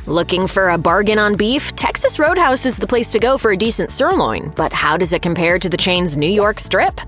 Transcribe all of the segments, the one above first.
Looking for a bargain on beef? Texas Roadhouse is the place to go for a decent sirloin, but how does it compare to the chain's New York strip?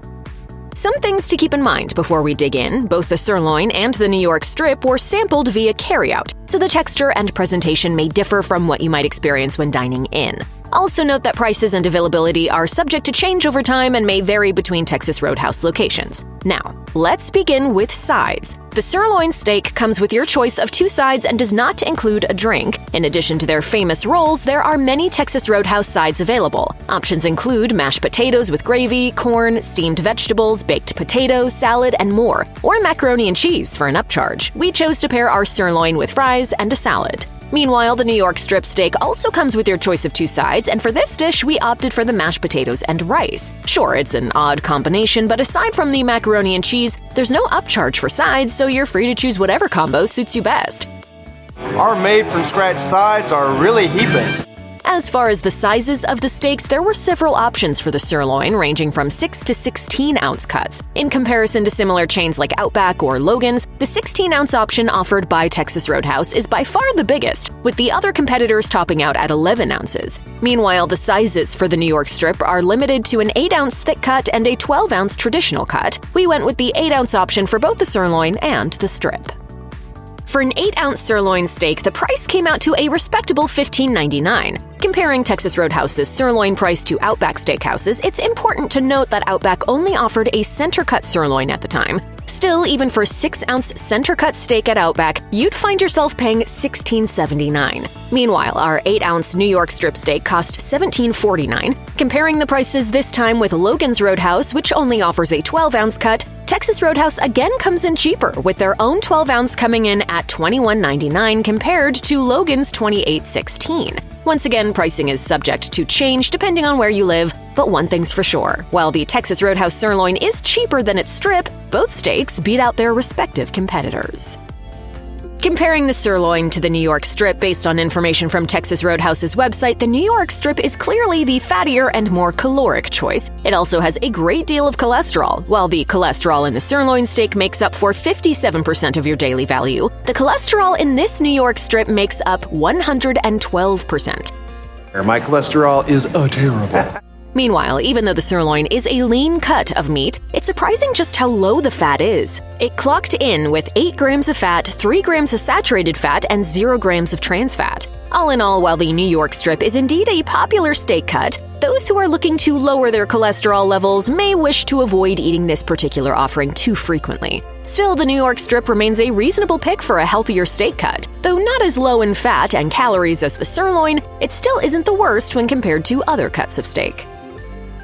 Some things to keep in mind before we dig in. Both the sirloin and the New York strip were sampled via carryout, so the texture and presentation may differ from what you might experience when dining in. Also note that prices and availability are subject to change over time and may vary between Texas Roadhouse locations. Now, let's begin with sides. The sirloin steak comes with your choice of 2 sides and does not include a drink. In addition to their famous rolls, there are many Texas Roadhouse sides available. Options include mashed potatoes with gravy, corn, steamed vegetables, baked potatoes, salad, and more, or macaroni and cheese for an upcharge. We chose to pair our sirloin with fries and a salad. Meanwhile, the New York strip steak also comes with your choice of 2 sides, and for this dish, we opted for the mashed potatoes and rice. Sure, it's an odd combination, but aside from the macaroni and cheese, there's no upcharge for sides, so you're free to choose whatever combo suits you best. Our made-from-scratch sides are really heaping. As far as the sizes of the steaks, there were several options for the sirloin, ranging from 6 to 16-ounce cuts. In comparison to similar chains like Outback or Logan's, the 16-ounce option offered by Texas Roadhouse is by far the biggest, with the other competitors topping out at 11 ounces. Meanwhile, the sizes for the New York strip are limited to an 8-ounce thick cut and a 12-ounce traditional cut. We went with the 8-ounce option for both the sirloin and the strip. For an 8-ounce sirloin steak, the price came out to a respectable $15.99. Comparing Texas Roadhouse's sirloin price to Outback Steakhouse's, it's important to note that Outback only offered a center-cut sirloin at the time. Still, even for a 6-ounce center-cut steak at Outback, you'd find yourself paying $16.79. Meanwhile, our 8-ounce New York strip steak cost $17.49. Comparing the prices this time with Logan's Roadhouse, which only offers a 12-ounce cut, Texas Roadhouse again comes in cheaper, with their own 12-ounce coming in at $21.99 compared to Logan's $28.16. Once again, pricing is subject to change depending on where you live, but one thing's for sure. While the Texas Roadhouse sirloin is cheaper than its strip, both steaks beat out their respective competitors. Comparing the sirloin to the New York strip based on information from Texas Roadhouse's website, the New York strip is clearly the fattier and more caloric choice. It also has a great deal of cholesterol. While the cholesterol in the sirloin steak makes up for 57% of your daily value, the cholesterol in this New York strip makes up 112%. My cholesterol is terrible. Meanwhile, even though the sirloin is a lean cut of meat, it's surprising just how low the fat is. It clocked in with 8 grams of fat, 3 grams of saturated fat, and 0 grams of trans fat. All in all, while the New York strip is indeed a popular steak cut, those who are looking to lower their cholesterol levels may wish to avoid eating this particular offering too frequently. Still, the New York strip remains a reasonable pick for a healthier steak cut. Though not as low in fat and calories as the sirloin, it still isn't the worst when compared to other cuts of steak.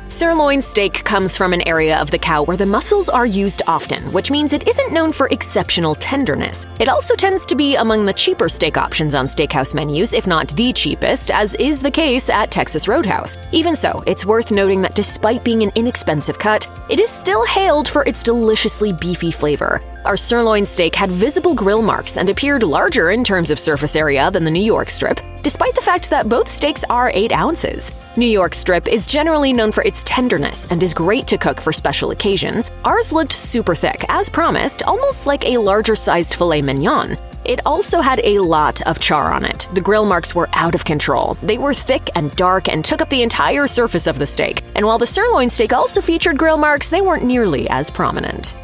Sirloin steak comes from an area of the cow where the muscles are used often, which means it isn't known for exceptional tenderness. It also tends to be among the cheaper steak options on steakhouse menus, if not the cheapest, as is the case at Texas Roadhouse. Even so, it's worth noting that despite being an inexpensive cut, it is still hailed for its deliciously beefy flavor. Our sirloin steak had visible grill marks and appeared larger in terms of surface area than the New York strip, despite the fact that both steaks are 8 ounces. New York strip is generally known for its tenderness and is great to cook for special occasions. Ours looked super thick, as promised, almost like a larger-sized filet mignon. It also had a lot of char on it. The grill marks were out of control. They were thick and dark and took up the entire surface of the steak. And while the sirloin steak also featured grill marks, they weren't nearly as prominent.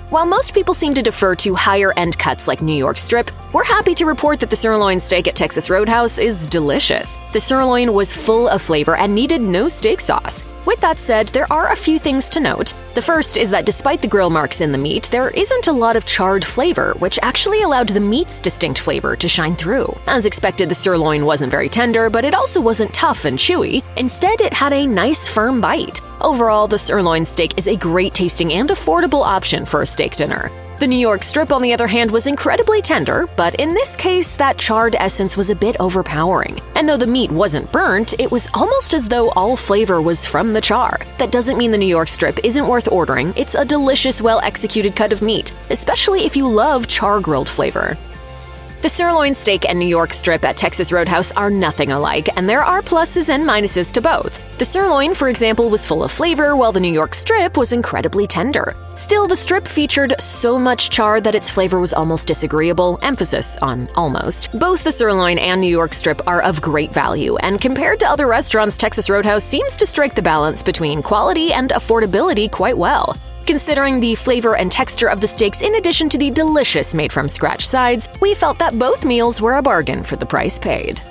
While most people seem to defer to higher-end cuts like New York strip, we're happy to report that the sirloin steak at Texas Roadhouse is delicious. The sirloin was full of flavor and needed no steak sauce. With that said, there are a few things to note. The first is that despite the grill marks in the meat, there isn't a lot of charred flavor, which actually allowed the meat's distinct flavor to shine through. As expected, the sirloin wasn't very tender, but it also wasn't tough and chewy. Instead, it had a nice, firm bite. Overall, the sirloin steak is a great tasting and affordable option for a steak dinner. The New York strip, on the other hand, was incredibly tender, but in this case, that charred essence was a bit overpowering. And though the meat wasn't burnt, it was almost as though all flavor was from the char. That doesn't mean the New York strip isn't worth ordering. It's a delicious, well-executed cut of meat, especially if you love char-grilled flavor. The sirloin steak and New York strip at Texas Roadhouse are nothing alike, and there are pluses and minuses to both. The sirloin, for example, was full of flavor, while the New York strip was incredibly tender. Still, the strip featured so much char that its flavor was almost disagreeable, emphasis on almost. Both the sirloin and New York strip are of great value, and compared to other restaurants, Texas Roadhouse seems to strike the balance between quality and affordability quite well. Considering the flavor and texture of the steaks in addition to the delicious made-from-scratch sides, we felt that both meals were a bargain for the price paid.